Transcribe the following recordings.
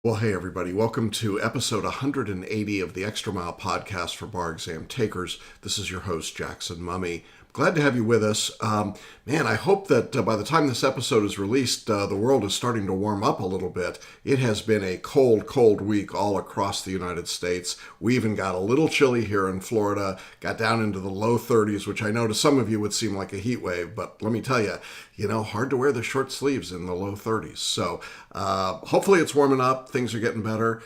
Well, hey, everybody. Welcome to episode 180 of the Extra Mile podcast for bar exam takers. This is your host, Jackson Mummy. Glad to have you with us. I hope that by the time this episode is released, the world is starting to warm up a little bit. It has been a cold week all across the United States. We even got a little chilly here in Florida, got down into the low 30s, which I know to some of you would seem like a heat wave, but let me tell you, hard to wear the short sleeves in the low 30s. So hopefully it's warming up. Things are getting better.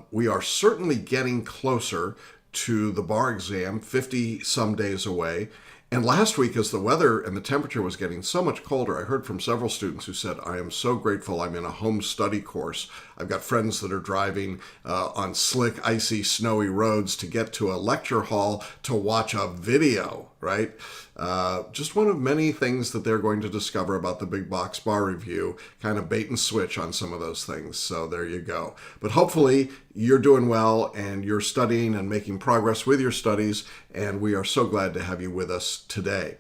We are certainly getting closer to the bar exam, 50 some days away. And last week, as the weather and the temperature was getting so much colder, I heard from several students who said, I am so grateful I'm in a home study course. I've got friends that are driving on slick, icy, snowy roads to get to a lecture hall to watch a video, right? Just one of many things that they're going to discover about the Big Box Bar Review, kind of bait and switch on some of those things. So there you go. But hopefully you're doing well and you're studying and making progress with your studies, and we are so glad to have you with us today.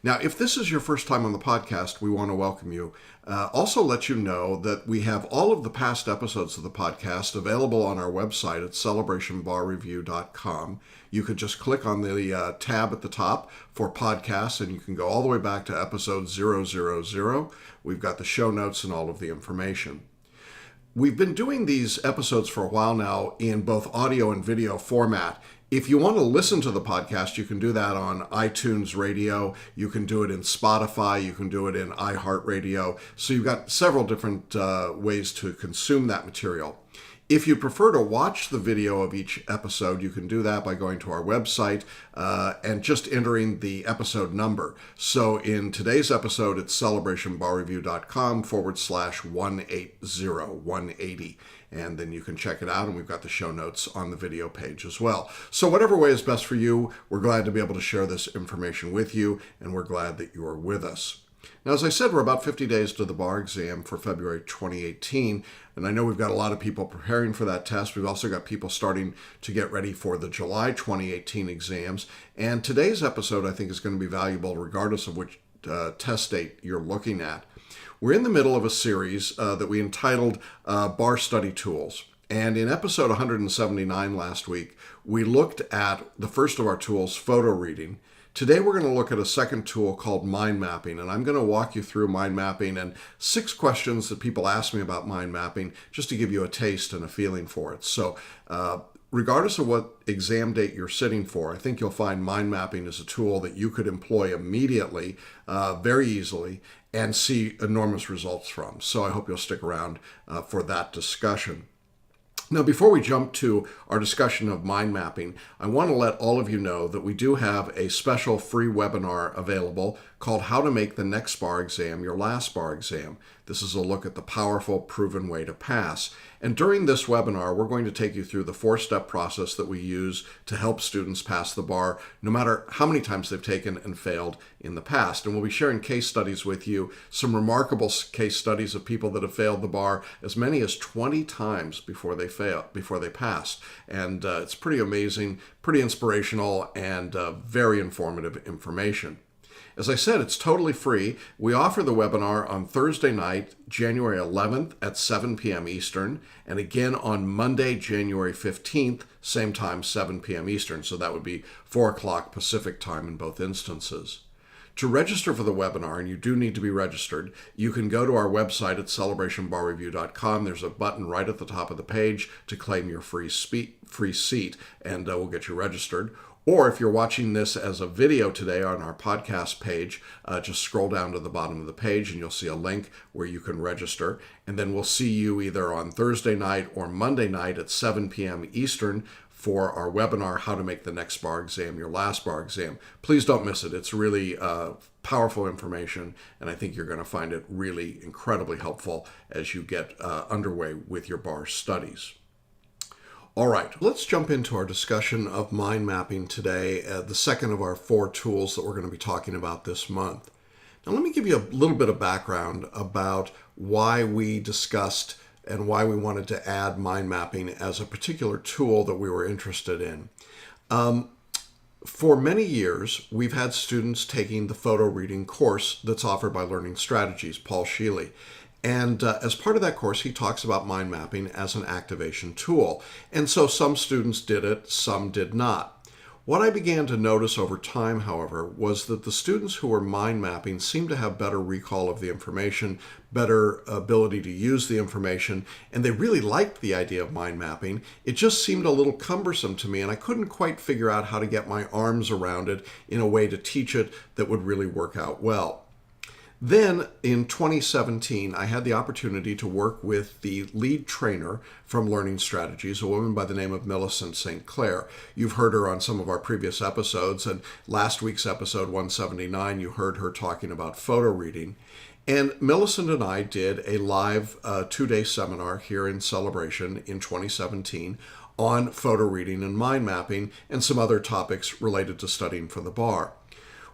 Now, if this is your first time on the podcast, we want to welcome you. Also let you know that we have all of the past episodes of the podcast available on our website at celebrationbarreview.com. You could just click on the tab at the top for podcasts, and you can go all the way back to episode 000. We've got the show notes and all of the information. We've been doing these episodes for a while now in both audio and video format. If you want to listen to the podcast, you can do that on iTunes Radio. You can do it in Spotify. You can do it in iHeartRadio. So you've got several different ways to consume that material. If you prefer to watch the video of each episode, you can do that by going to our website and just entering the episode number. So in today's episode, it's celebrationbarreview.com/180. And then you can check it out, and we've got the show notes on the video page as well. So whatever way is best for you, we're glad to be able to share this information with you, and we're glad that you are with us. Now, as I said, we're about 50 days to the bar exam for February 2018, and I know we've got a lot of people preparing for that test. We've also got people starting to get ready for the July 2018 exams, and today's episode, I think, is going to be valuable regardless of which test date you're looking at. We're in the middle of a series that we entitled Bar Study Tools. And in episode 179 last week, we looked at the first of our tools, photo reading. Today we're going to look at a second tool called mind mapping, and I'm going to walk you through mind mapping and 6 questions that people ask me about mind mapping just to give you a taste and a feeling for it. So regardless of what exam date you're sitting for, I think you'll find mind mapping is a tool that you could employ immediately, very easily, and see enormous results from. So I hope you'll stick around for that discussion. Now, before we jump to our discussion of mind mapping, I want to let all of you know that we do have a special free webinar available called How to Make the Next Bar Exam Your Last Bar Exam. This is a look at the powerful, proven way to pass. And during this webinar, we're going to take you through the 4-step process that we use to help students pass the bar, no matter how many times they've taken and failed in the past. And we'll be sharing case studies with you, some remarkable case studies of people that have failed the bar as many as 20 times before they passed. And it's pretty amazing, pretty inspirational, and very informative information. As I said, it's totally free. We offer the webinar on Thursday night, January 11th at 7 p.m. Eastern, and again on Monday, January 15th, same time, 7 p.m. Eastern. So that would be 4 o'clock Pacific time in both instances. To register for the webinar, and you do need to be registered, you can go to our website at celebrationbarreview.com. There's a button right at the top of the page to claim your free seat, and we'll get you registered. Or if you're watching this as a video today on our podcast page, just scroll down to the bottom of the page and you'll see a link where you can register. And then we'll see you either on Thursday night or Monday night at 7 p.m. Eastern for our webinar, How to Make the Next Bar Exam Your Last Bar Exam. Please don't miss it. It's really powerful information, and I think you're going to find it really incredibly helpful as you get underway with your bar studies. All right, let's jump into our discussion of mind mapping today, the second of our 4 tools that we're going to be talking about this month. Now, let me give you a little bit of background about why we discussed and why we wanted to add mind mapping as a particular tool that we were interested in. For many years, we've had students taking the photo reading course that's offered by Learning Strategies, Paul Scheele. And as part of that course, he talks about mind mapping as an activation tool. And so some students did it, some did not. What I began to notice over time, however, was that the students who were mind mapping seemed to have better recall of the information, better ability to use the information, and they really liked the idea of mind mapping. It just seemed a little cumbersome to me, and I couldn't quite figure out how to get my arms around it in a way to teach it that would really work out well. Then in 2017, I had the opportunity to work with the lead trainer from Learning Strategies, a woman by the name of Millicent St. Clair. You've heard her on some of our previous episodes, and last week's episode 179, you heard her talking about photo reading. And Millicent and I did a live 2-day seminar here in Celebration in 2017 on photo reading and mind mapping and some other topics related to studying for the bar.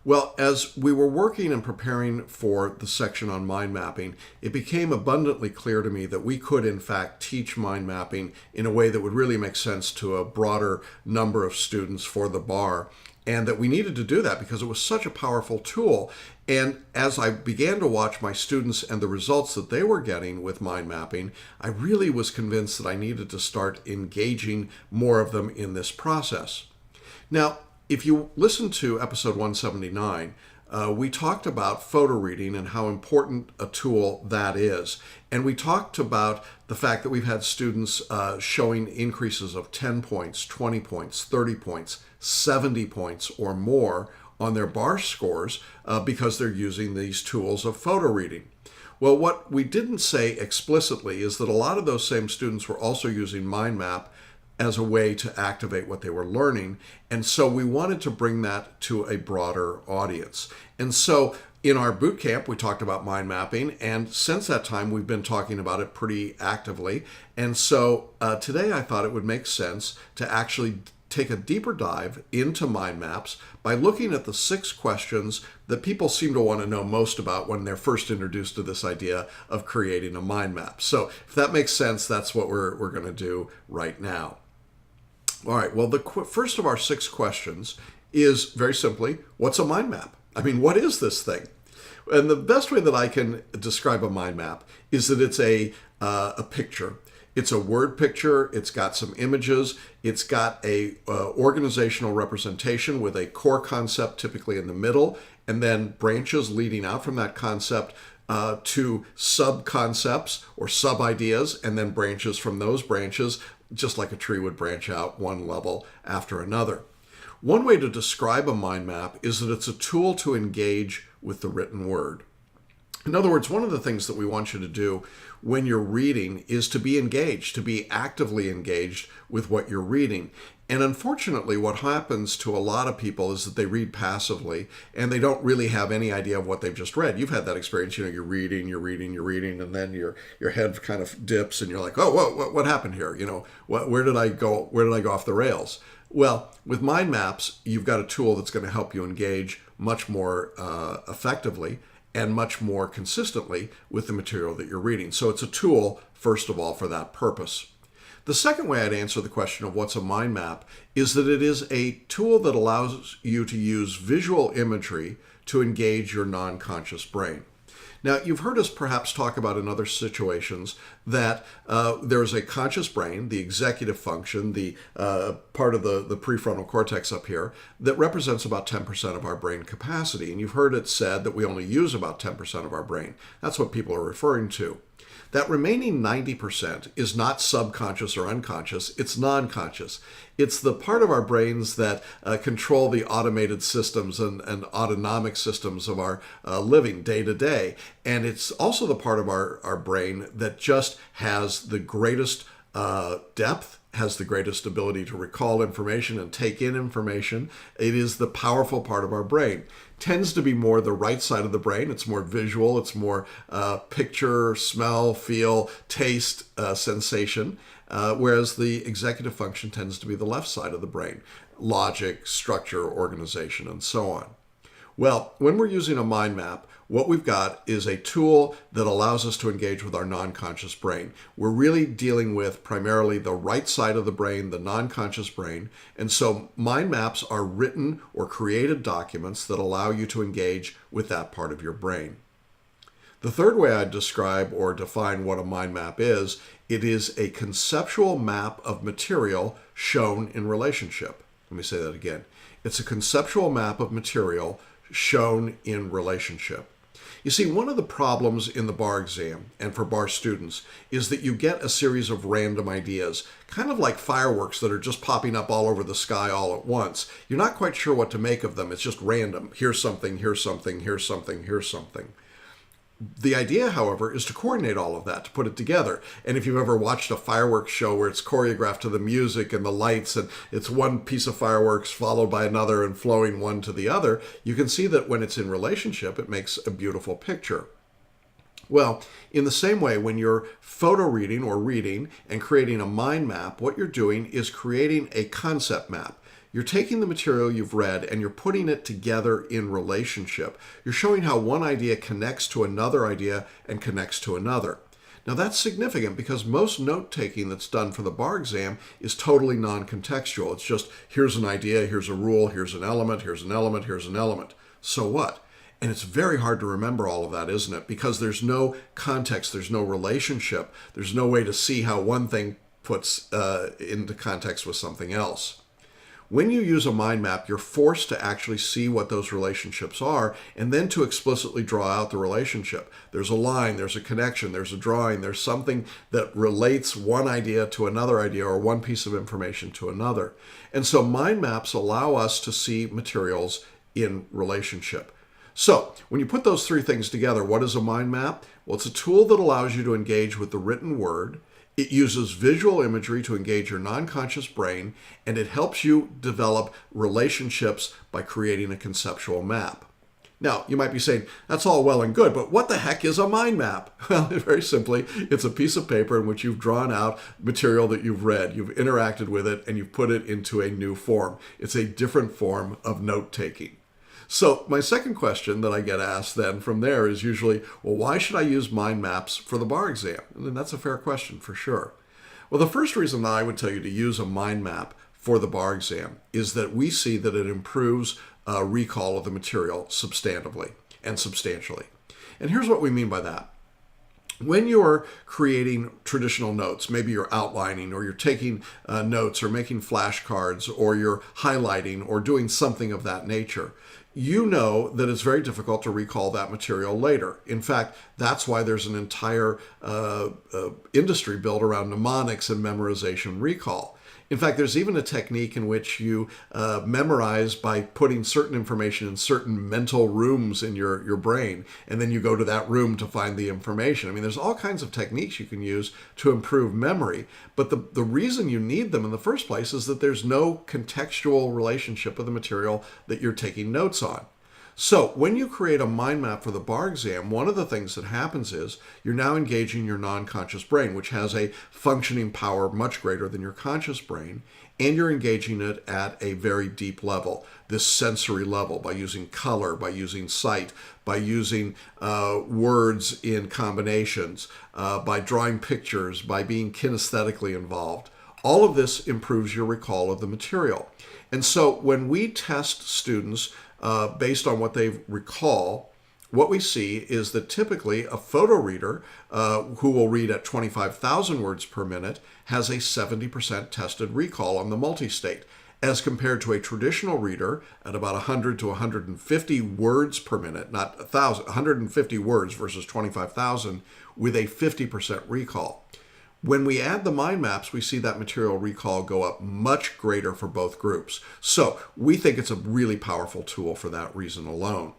Well, as we were working and preparing for the section on mind mapping, it became abundantly clear to me that we could, in fact, teach mind mapping in a way that would really make sense to a broader number of students for the bar, and that we needed to do that because it was such a powerful tool. And as I began to watch my students and the results that they were getting with mind mapping, I really was convinced that I needed to start engaging more of them in this process. Now, if you listen to episode 179, we talked about photo reading and how important a tool that is. And we talked about the fact that we've had students showing increases of 10 points, 20 points, 30 points, 70 points or more on their bar scores because they're using these tools of photo reading. Well, what we didn't say explicitly is that a lot of those same students were also using mind map as a way to activate what they were learning. And so we wanted to bring that to a broader audience. And so in our boot camp, we talked about mind mapping. And since that time, we've been talking about it pretty actively. And so today I thought it would make sense to actually take a deeper dive into mind maps by looking at the 6 questions that people seem to want to know most about when they're first introduced to this idea of creating a mind map. So if that makes sense, that's what we're going to do right now. All right, well, the first of our 6 questions is very simply, what's a mind map? I mean, what is this thing? And the best way that I can describe a mind map is that it's a picture. It's a word picture. It's got some images. It's got a organizational representation with a core concept typically in the middle, and then branches leading out from that concept to sub-concepts or sub-ideas, and then branches from those branches, just like a tree would branch out one level after another. One way to describe a mind map is that it's a tool to engage with the written word. In other words, one of the things that we want you to do when you're reading is to be engaged, to be actively engaged with what you're reading. And unfortunately, what happens to a lot of people is that they read passively and they don't really have any idea of what they've just read. You've had that experience, you're reading, and then your head kind of dips and you're like, oh, what happened here? Where did I go off the rails? Well, with mind maps, you've got a tool that's going to help you engage much more effectively and much more consistently with the material that you're reading. So it's a tool, first of all, for that purpose. The second way I'd answer the question of what's a mind map is that it is a tool that allows you to use visual imagery to engage your non-conscious brain. Now, you've heard us perhaps talk about in other situations that there is a conscious brain, the executive function, the part of the prefrontal cortex up here, that represents about 10% of our brain capacity. And you've heard it said that we only use about 10% of our brain. That's what people are referring to. That remaining 90% is not subconscious or unconscious, it's non-conscious. It's the part of our brains that control the automated systems and autonomic systems of our living day to day. And it's also the part of our brain that just has the greatest depth, has the greatest ability to recall information and take in information. It is the powerful part of our brain. Tends to be more the right side of the brain. It's more visual. It's more picture, smell, feel, taste, sensation. Whereas the executive function tends to be the left side of the brain. Logic, structure, organization, and so on. Well, when we're using a mind map, what we've got is a tool that allows us to engage with our non-conscious brain. We're really dealing with primarily the right side of the brain, the non-conscious brain. And so mind maps are written or created documents that allow you to engage with that part of your brain. The third way I'd describe or define what a mind map is, it is a conceptual map of material shown in relationship. Let me say that again. It's a conceptual map of material shown in relationship. You see, one of the problems in the bar exam and for bar students is that you get a series of random ideas, kind of like fireworks that are just popping up all over the sky all at once. You're not quite sure what to make of them. It's just random. Here's something, here's something, here's something, here's something. The idea, however, is to coordinate all of that, to put it together. And if you've ever watched a fireworks show where it's choreographed to the music and the lights, and it's one piece of fireworks followed by another and flowing one to the other, you can see that when it's in relationship, it makes a beautiful picture. Well, in the same way, when you're photo reading or reading and creating a mind map, what you're doing is creating a concept map. You're taking the material you've read and you're putting it together in relationship. You're showing how one idea connects to another idea and connects to another. Now that's significant because most note-taking that's done for the bar exam is totally non-contextual. It's just, here's an idea, here's a rule, here's an element, here's an element, here's an element. So what? And it's very hard to remember all of that, isn't it? Because there's no context, there's no relationship, there's no way to see how one thing puts into context with something else. When you use a mind map, you're forced to actually see what those relationships are and then to explicitly draw out the relationship. There's a line, there's a connection, there's a drawing, there's something that relates one idea to another idea or one piece of information to another. And so mind maps allow us to see materials in relationship. So when you put those three things together, what is a mind map? Well, it's a tool that allows you to engage with the written word. It uses visual imagery to engage your non-conscious brain, and it helps you develop relationships by creating a conceptual map. Now, you might be saying, that's all well and good, but what the heck is a mind map? Well, very simply, it's a piece of paper in which you've drawn out material that you've read, you've interacted with it, and you've put it into a new form. It's a different form of note-taking. So my second question that I get asked then from there is usually, well, why should I use mind maps for the bar exam? And that's a fair question for sure. Well, the first reason that I would tell you to use a mind map for the bar exam is that we see that it improves recall of the material substantively and substantially. And here's what we mean by that. When you're creating traditional notes, maybe you're outlining or you're taking notes or making flashcards or you're highlighting or doing something of that nature, you know that it's very difficult to recall that material later. In fact, that's why there's an entire industry built around mnemonics and memorization recall. In fact, there's even a technique in which you memorize by putting certain information in certain mental rooms in your brain, and then you go to that room to find the information. I mean, there's all kinds of techniques you can use to improve memory, but the reason you need them in the first place is that there's no contextual relationship with the material that you're taking notes on. So when you create a mind map for the bar exam, one of the things that happens is you're now engaging your non-conscious brain, which has a functioning power much greater than your conscious brain, and you're engaging it at a very deep level, this sensory level, by using color, by using sight, by using words in combinations, by drawing pictures, by being kinesthetically involved. All of this improves your recall of the material. And so when we test students based on what they recall, what we see is that typically a photo reader who will read at 25,000 words per minute has a 70% tested recall on the multi-state, as compared to a traditional reader at about 100 to 150 words per minute, not 1,000, 150 words versus 25,000 with a 50% recall. When we add the mind maps, we see that material recall go up much greater for both groups. So we think it's a really powerful tool for that reason alone.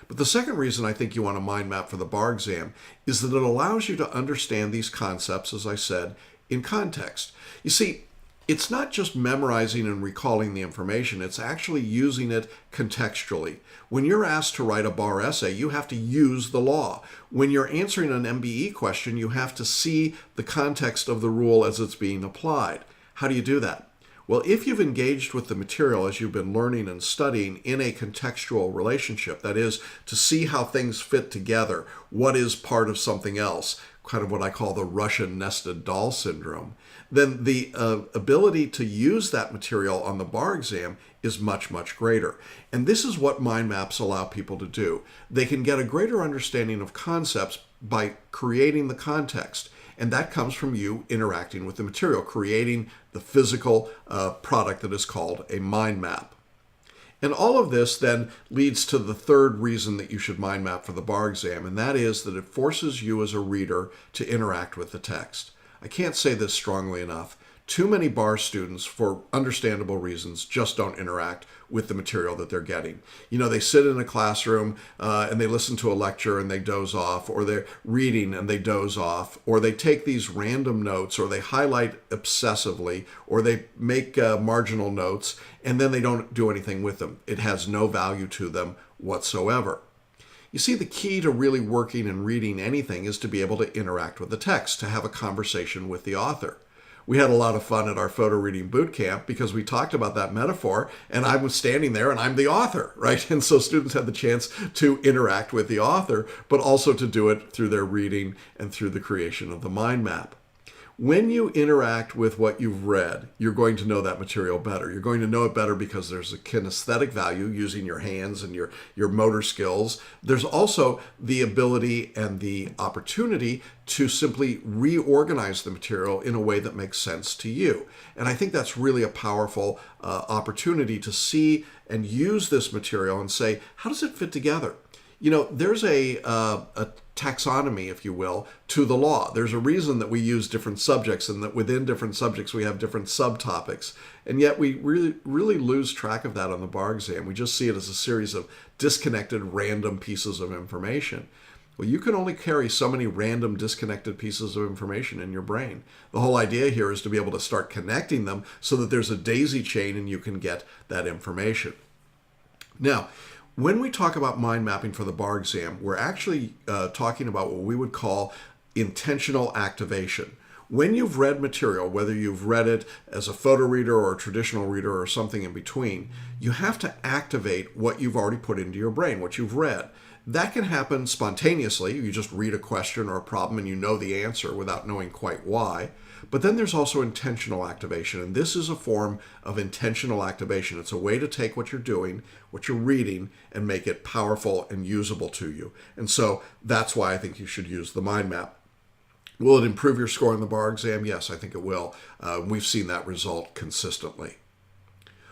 But the second reason I think you want a mind map for the bar exam is that it allows you to understand these concepts, as I said, in context. You see, it's not just memorizing and recalling the information, it's actually using it contextually. When you're asked to write a bar essay, you have to use the law. When you're answering an MBE question, you have to see the context of the rule as it's being applied. How do you do that? Well, if you've engaged with the material as you've been learning and studying in a contextual relationship, that is, to see how things fit together, what is part of something else, kind of what I call the Russian nested doll syndrome, then the ability to use that material on the bar exam is much, much greater. And this is what mind maps allow people to do. They can get a greater understanding of concepts by creating the context. And that comes from you interacting with the material, creating the physical product that is called a mind map. And all of this then leads to the third reason that you should mind map for the bar exam, and that is that it forces you as a reader to interact with the text. I can't say this strongly enough. Too many bar students, for understandable reasons, just don't interact with the material that they're getting. You know, they sit in a classroom and they listen to a lecture and they doze off, or they're reading and they doze off, or they take these random notes, or they highlight obsessively, or they make marginal notes, and then they don't do anything with them. It has no value to them whatsoever. You see, the key to really working and reading anything is to be able to interact with the text, to have a conversation with the author. We had a lot of fun at our photo reading boot camp because we talked about that metaphor, and I was standing there and I'm the author, right? And so students had the chance to interact with the author, but also to do it through their reading and through the creation of the mind map. When you interact with what you've read, you're going to know that material better. You're going to know it better because there's a kinesthetic value using your hands and your motor skills. There's also the ability and the opportunity to simply reorganize the material in a way that makes sense to you. And I think that's really a powerful opportunity to see and use this material and say, how does it fit together? You know, there's a taxonomy, if you will, to the law. There's a reason that we use different subjects and that within different subjects we have different subtopics. And yet we really lose track of that on the bar exam. We just see it as a series of disconnected random pieces of information. Well, you can only carry so many random disconnected pieces of information in your brain. The whole idea here is to be able to start connecting them so that there's a daisy chain and you can get that information. Now, when we talk about mind mapping for the bar exam, we're actually talking about what we would call intentional activation. When you've read material, whether you've read it as a photo reader or a traditional reader or something in between, you have to activate what you've already put into your brain, what you've read. That can happen spontaneously. You just read a question or a problem and you know the answer without knowing quite why. But then there's also intentional activation, and this is a form of intentional activation. It's a way to take what you're doing, what you're reading, and make it powerful and usable to you. And so that's why I think you should use the mind map. Will it improve your score in the bar exam? Yes, I think it will. We've seen that result consistently.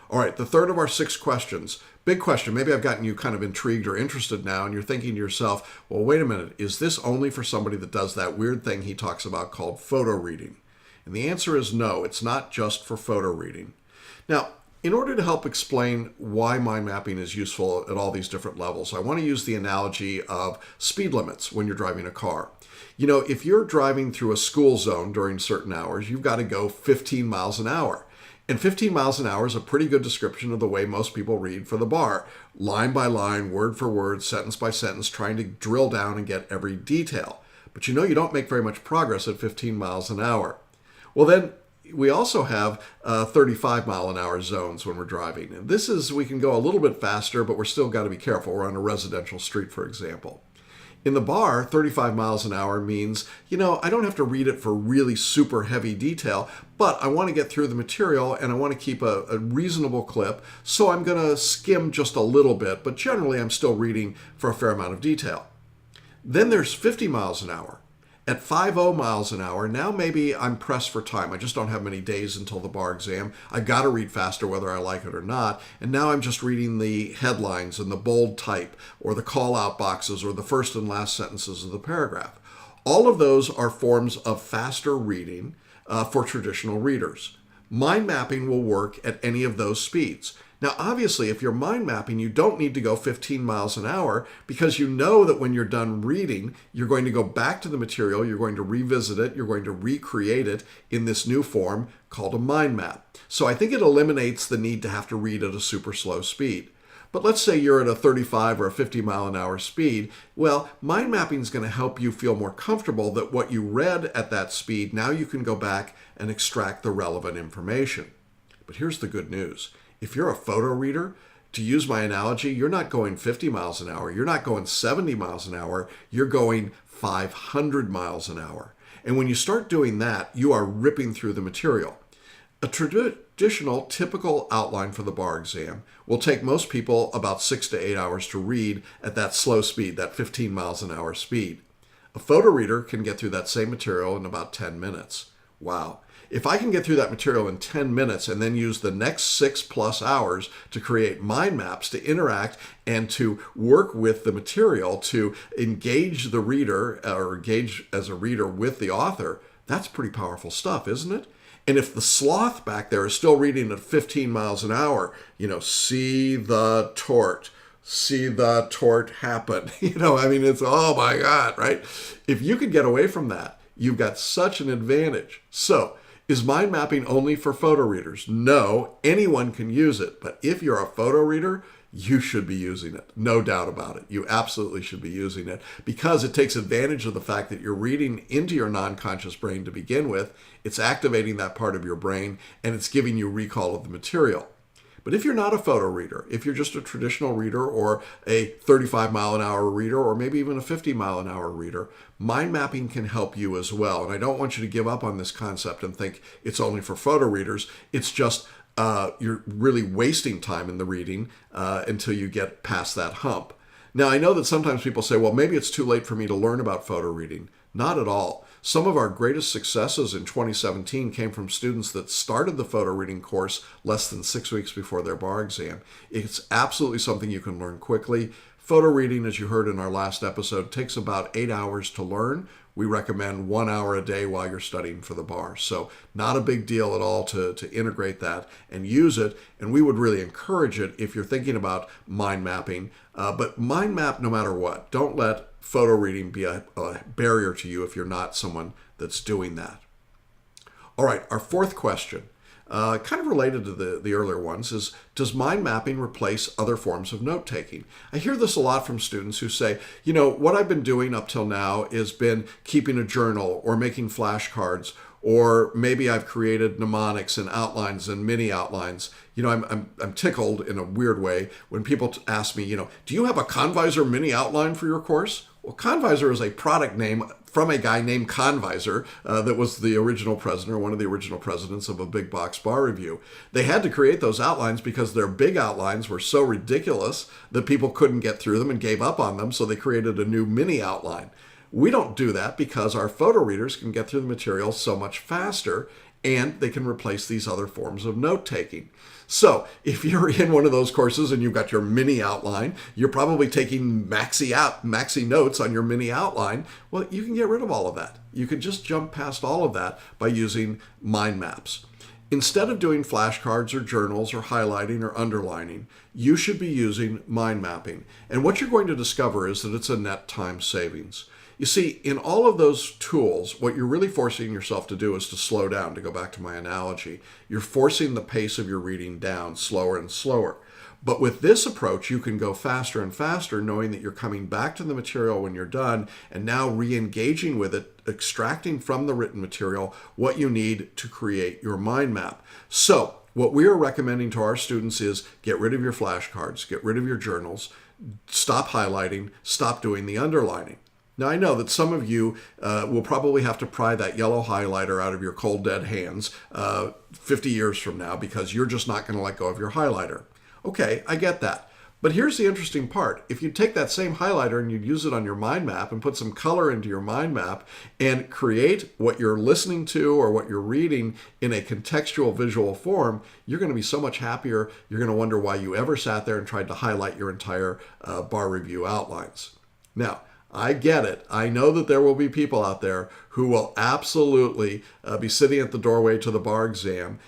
All right, the third of our 6 questions. Big question. Maybe I've gotten you kind of intrigued or interested now, and you're thinking to yourself, well, wait a minute. Is this only for somebody that does that weird thing he talks about called photo reading? And the answer is no, it's not just for photo reading. Now, in order to help explain why mind mapping is useful at all these different levels, I want to use the analogy of speed limits when you're driving a car. You know, if you're driving through a school zone during certain hours, you've got to go 15 miles an hour. And 15 miles an hour is a pretty good description of the way most people read for the bar. Line by line, word for word, sentence by sentence, trying to drill down and get every detail. But you know you don't make very much progress at 15 miles an hour. Well, then we also have 35 mile an hour zones when we're driving. And this is, we can go a little bit faster, but we're still got to be careful. We're on a residential street, for example. In the bar, 35 miles an hour means, you know, I don't have to read it for really super heavy detail, but I want to get through the material and I want to keep a reasonable clip. So I'm going to skim just a little bit, but generally I'm still reading for a fair amount of detail. Then there's 50 miles an hour. At 50 miles an hour, now maybe I'm pressed for time. I just don't have many days until the bar exam. I've got to read faster whether I like it or not. And now I'm just reading the headlines and the bold type or the call-out boxes or the first and last sentences of the paragraph. All of those are forms of faster reading for traditional readers. Mind mapping will work at any of those speeds. Now, obviously, if you're mind mapping, you don't need to go 15 miles an hour because you know that when you're done reading, you're going to go back to the material, you're going to revisit it, you're going to recreate it in this new form called a mind map. So I think it eliminates the need to have to read at a super slow speed. But let's say you're at a 35 or a 50 mile an hour speed. Well, mind mapping is going to help you feel more comfortable that what you read at that speed, now you can go back and extract the relevant information. But here's the good news. If you're a photo reader, to use my analogy, you're not going 50 miles an hour. You're not going 70 miles an hour. You're going 500 miles an hour. And when you start doing that, you are ripping through the material. A traditional, typical outline for the bar exam will take most people about 6 to 8 hours to read at that slow speed, that 15 miles an hour speed. A photo reader can get through that same material in about 10 minutes. Wow. If I can get through that material in 10 minutes and then use the next 6+ hours to create mind maps, to interact and to work with the material, to engage the reader or engage as a reader with the author, that's pretty powerful stuff, isn't it? And if the sloth back there is still reading at 15 miles an hour, see the tort happen. It's, oh my God, right? If you could get away from that, you've got such an advantage. So, is mind mapping only for photo readers? No, anyone can use it. But if you're a photo reader, you should be using it. No doubt about it. You absolutely should be using it because it takes advantage of the fact that you're reading into your non-conscious brain to begin with. It's activating that part of your brain and it's giving you recall of the material. But if you're not a photo reader, if you're just a traditional reader or a 35-mile-an-hour reader or maybe even a 50-mile-an-hour reader, mind mapping can help you as well. And I don't want you to give up on this concept and think it's only for photo readers. It's just you're really wasting time in the reading until you get past that hump. Now, I know that sometimes people say, well, maybe it's too late for me to learn about photo reading. Not at all. Some of our greatest successes in 2017 came from students that started the photo reading course less than 6 weeks before their bar exam. It's absolutely something you can learn quickly. Photo reading, as you heard in our last episode, takes about 8 hours to learn. We recommend 1 hour a day while you're studying for the bar. So not a big deal at all to integrate that and use it. And we would really encourage it if you're thinking about mind mapping. But mind map no matter what. Don't let photo reading be a barrier to you if you're not someone that's doing that. All right, our fourth question, kind of related to the earlier ones, is does mind mapping replace other forms of note-taking? I hear this a lot from students who say, what I've been doing up till now has been keeping a journal or making flashcards, or maybe I've created mnemonics and outlines and mini outlines. I'm tickled in a weird way when people ask me, do you have a Convisor mini outline for your course? Well, Convisor is a product name from a guy named Convisor that was the original president or one of the original presidents of a big box bar review. They had to create those outlines because their big outlines were so ridiculous that people couldn't get through them and gave up on them, so they created a new mini outline. We don't do that because our photo readers can get through the material so much faster and they can replace these other forms of note-taking. So if you're in one of those courses and you've got your mini outline, you're probably taking maxi notes on your mini outline. Well, you can get rid of all of that. You can just jump past all of that by using mind maps. Instead of doing flashcards or journals or highlighting or underlining, you should be using mind mapping. And what you're going to discover is that it's a net time savings. You see, in all of those tools, what you're really forcing yourself to do is to slow down, to go back to my analogy. You're forcing the pace of your reading down slower and slower. But with this approach, you can go faster and faster, knowing that you're coming back to the material when you're done and now re-engaging with it, extracting from the written material what you need to create your mind map. So what we are recommending to our students is get rid of your flashcards, get rid of your journals, stop highlighting, stop doing the underlining. Now, I know that some of you will probably have to pry that yellow highlighter out of your cold, dead hands 50 years from now because you're just not going to let go of your highlighter. Okay, I get that. But here's the interesting part. If you take that same highlighter and you'd use it on your mind map and put some color into your mind map and create what you're listening to or what you're reading in a contextual visual form, you're going to be so much happier. You're going to wonder why you ever sat there and tried to highlight your entire bar review outlines. Now, I get it. I know that there will be people out there who will absolutely be sitting at the doorway to the bar exam,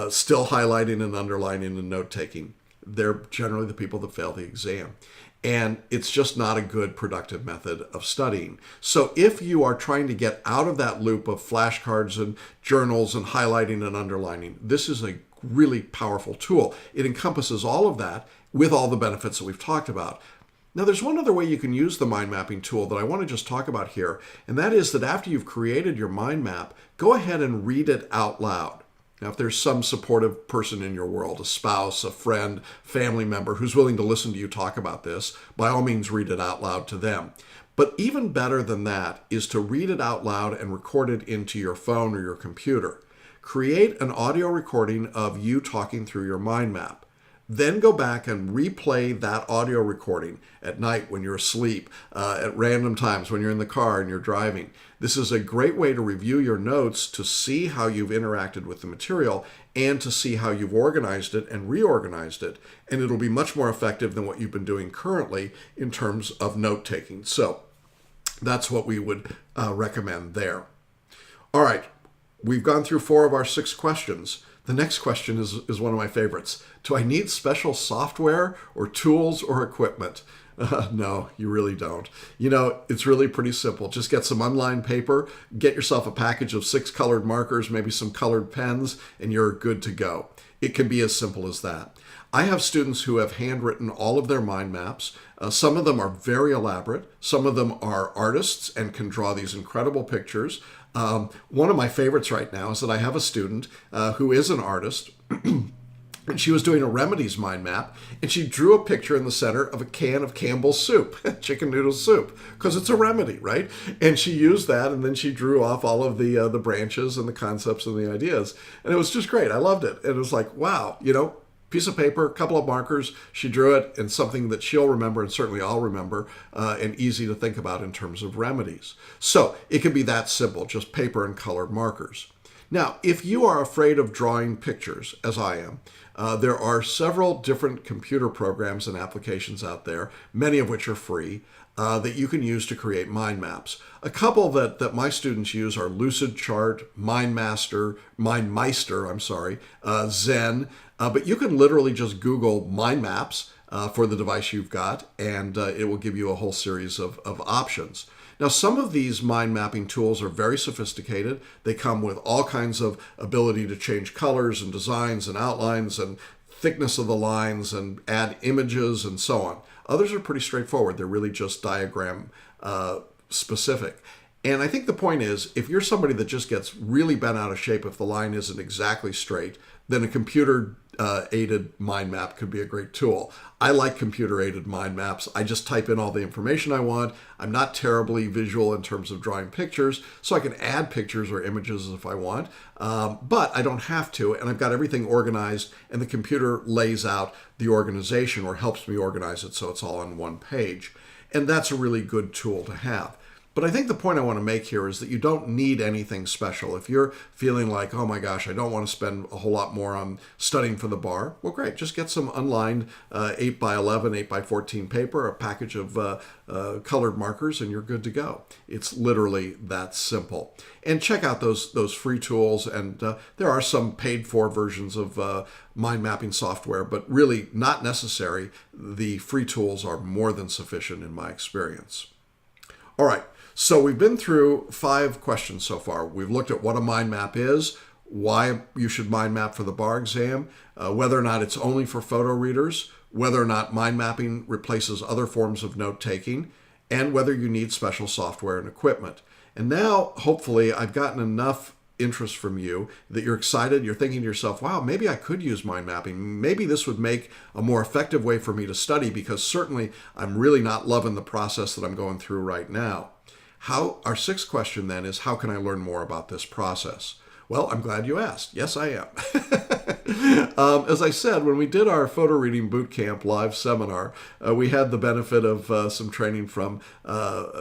still highlighting and underlining and note-taking. They're generally the people that fail the exam. And it's just not a good productive method of studying. So if you are trying to get out of that loop of flashcards and journals and highlighting and underlining, this is a really powerful tool. It encompasses all of that with all the benefits that we've talked about. Now, there's one other way you can use the mind mapping tool that I want to just talk about here, and that is that after you've created your mind map, go ahead and read it out loud. Now, if there's some supportive person in your world, a spouse, a friend, family member who's willing to listen to you talk about this, by all means read it out loud to them. But even better than that is to read it out loud and record it into your phone or your computer. Create an audio recording of you talking through your mind map. Then go back and replay that audio recording at night when you're asleep, at random times when you're in the car and you're driving. This is a great way to review your notes, to see how you've interacted with the material, and to see how you've organized it and reorganized it. And it'll be much more effective than what you've been doing currently in terms of note taking. So that's what we would recommend there. All right, we've gone through 4 of our 6 questions. The next question is one of my favorites. Do I need special software or tools or equipment? No, you really don't. You know, it's really pretty simple. Just get some unlined paper, get yourself a package of 6 colored markers, maybe some colored pens, and you're good to go. It can be as simple as that. I have students who have handwritten all of their mind maps. Some of them are very elaborate. Some of them are artists and can draw these incredible pictures. One of my favorites right now is that I have a student who is an artist. And she was doing a remedies mind map, and she drew a picture in the center of a can of Campbell's soup, chicken noodle soup, because it's a remedy, right? And she used that, and then she drew off all of the branches and the concepts and the ideas. And it was just great. I loved it. And it was like, wow, you know, piece of paper, a couple of markers, she drew it, and something that she'll remember, and certainly I'll remember, and easy to think about in terms of remedies. So it can be that simple, just paper and colored markers. Now, if you are afraid of drawing pictures, as I am, there are several different computer programs and applications out there, many of which are free, that you can use to create mind maps. A couple that my students use are Lucidchart, MindMeister, Zen, but you can literally just Google mind maps for the device you've got, and it will give you a whole series of options. Now, some of these mind mapping tools are very sophisticated. They come with all kinds of ability to change colors and designs and outlines and thickness of the lines and add images and so on. Others are pretty straightforward. They're really just diagram specific. And I think the point is, if you're somebody that just gets really bent out of shape if the line isn't exactly straight, then a computer-aided mind map could be a great tool. I like computer-aided mind maps. I just type in all the information I want. I'm not terribly visual in terms of drawing pictures, so I can add pictures or images if I want, but I don't have to, and I've got everything organized, and the computer lays out the organization or helps me organize it so it's all on one page. And that's a really good tool to have. But I think the point I want to make here is that you don't need anything special. If you're feeling like, oh my gosh, I don't want to spend a whole lot more on studying for the bar, well, great. Just get some unlined 8x11, 8x14 paper, a package of colored markers, and you're good to go. It's literally that simple. And check out those free tools. And there are some paid-for versions of mind mapping software, but really not necessary. The free tools are more than sufficient in my experience. All right. So we've been through 5 questions so far. We've looked at what a mind map is, why you should mind map for the bar exam, whether or not it's only for photo readers, whether or not mind mapping replaces other forms of note taking, and whether you need special software and equipment. And now, hopefully, I've gotten enough interest from you that you're excited, you're thinking to yourself, wow, maybe I could use mind mapping. Maybe this would make a more effective way for me to study, because certainly I'm really not loving the process that I'm going through right now. Our 6th question then is, how can I learn more about this process? Well, I'm glad you asked. Yes, I am. As I said, when we did our photo reading boot camp live seminar, we had the benefit of some training from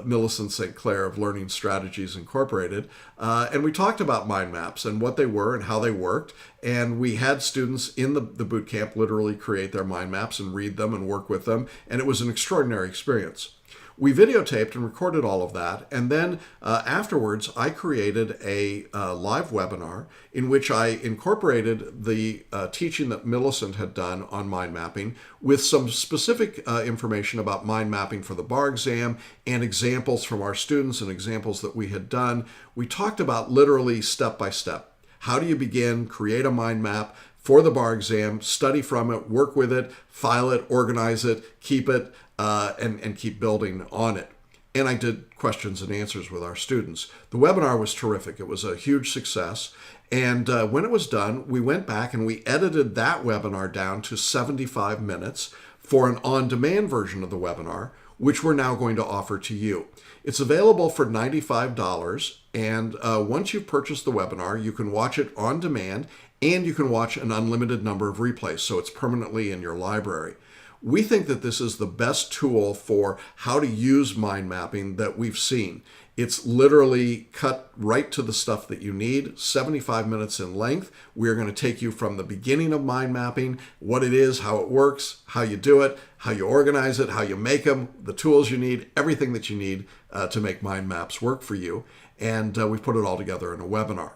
Millicent St. Clair of Learning Strategies Incorporated. And we talked about mind maps and what they were and how they worked. And we had students in the boot camp literally create their mind maps and read them and work with them. And it was an extraordinary experience. We videotaped and recorded all of that, and then afterwards I created a live webinar in which I incorporated the teaching that Millicent had done on mind mapping with some specific information about mind mapping for the bar exam and examples from our students and examples that we had done. We talked about literally step by step. How do you begin, create a mind map for the bar exam, study from it, work with it, file it, organize it, keep it, and keep building on it. And I did questions and answers with our students. The webinar was terrific. It was a huge success. And when it was done, we went back and we edited that webinar down to 75 minutes for an on-demand version of the webinar, which we're now going to offer to you. It's available for $95, and once you've purchased the webinar, you can watch it on demand and you can watch an unlimited number of replays, so it's permanently in your library. We think that this is the best tool for how to use mind mapping that we've seen. It's literally cut right to the stuff that you need, 75 minutes in length. We're going to take you from the beginning of mind mapping, what it is, how it works, how you do it, how you organize it, how you make them, the tools you need, everything that you need to make mind maps work for you. And we've put it all together in a webinar.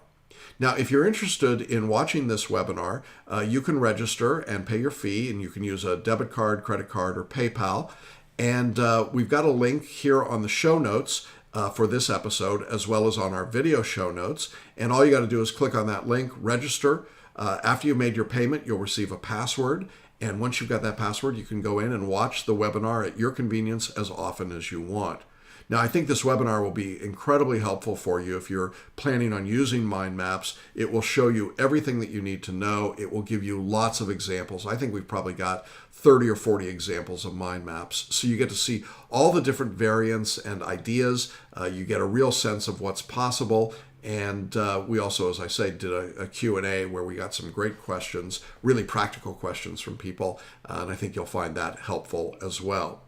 Now, if you're interested in watching this webinar, you can register and pay your fee, and you can use a debit card, credit card, or PayPal. And we've got a link here on the show notes for this episode, as well as on our video show notes. And all you got to do is click on that link, register. After you've made your payment, you'll receive a password. And once you've got that password, you can go in and watch the webinar at your convenience as often as you want. Now, I think this webinar will be incredibly helpful for you if you're planning on using mind maps. It will show you everything that you need to know. It will give you lots of examples. I think we've probably got 30 or 40 examples of mind maps. So you get to see all the different variants and ideas. You get a real sense of what's possible. And we also, as I say, did a Q&A where we got some great questions, really practical questions from people. And I think you'll find that helpful as well.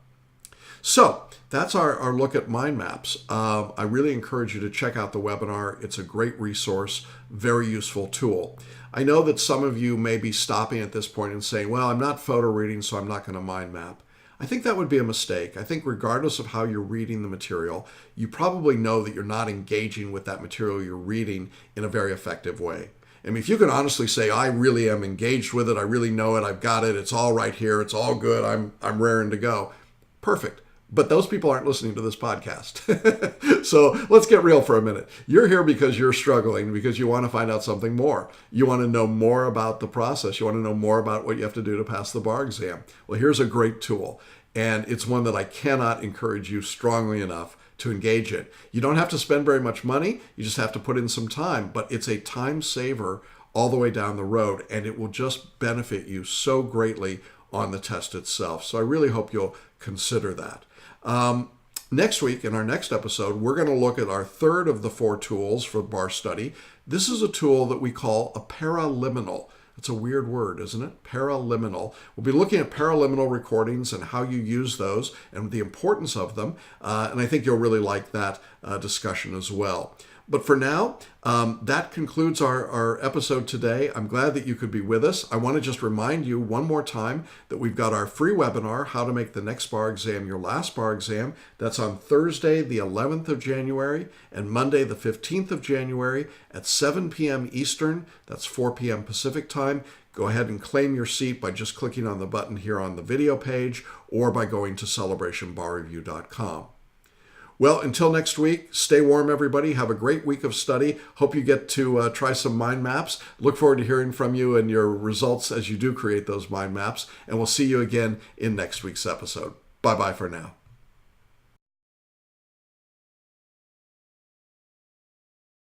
So that's our look at mind maps. I really encourage you to check out the webinar. It's a great resource, very useful tool. I know that some of you may be stopping at this point and saying, well, I'm not photo reading, so I'm not going to mind map. I think that would be a mistake. I think regardless of how you're reading the material, you probably know that you're not engaging with that material you're reading in a very effective way. I mean, if you can honestly say, I really am engaged with it, I really know it, I've got it, it's all right here, it's all good, I'm raring to go, perfect. But those people aren't listening to this podcast. So let's get real for a minute. You're here because you're struggling, because you want to find out something more. You want to know more about the process. You want to know more about what you have to do to pass the bar exam. Well, here's a great tool. And it's one that I cannot encourage you strongly enough to engage in. You don't have to spend very much money. You just have to put in some time. But it's a time saver all the way down the road. And it will just benefit you so greatly on the test itself. So I really hope you'll consider that. Next week, in our next episode, we're going to look at our third of the 4 tools for bar study. This is a tool that we call a paraliminal. It's a weird word, isn't it? Paraliminal. We'll be looking at paraliminal recordings and how you use those and the importance of them. And I think you'll really like that discussion as well. But for now, that concludes our episode today. I'm glad that you could be with us. I want to just remind you one more time that we've got our free webinar, How to Make the Next Bar Exam Your Last Bar Exam. That's on Thursday, the 11th of January, and Monday, the 15th of January at 7 p.m. Eastern. That's 4 p.m. Pacific time. Go ahead and claim your seat by just clicking on the button here on the video page or by going to celebrationbarreview.com. Well, until next week, stay warm, everybody. Have a great week of study. Hope you get to try some mind maps. Look forward to hearing from you and your results as you do create those mind maps. And we'll see you again in next week's episode. Bye-bye for now.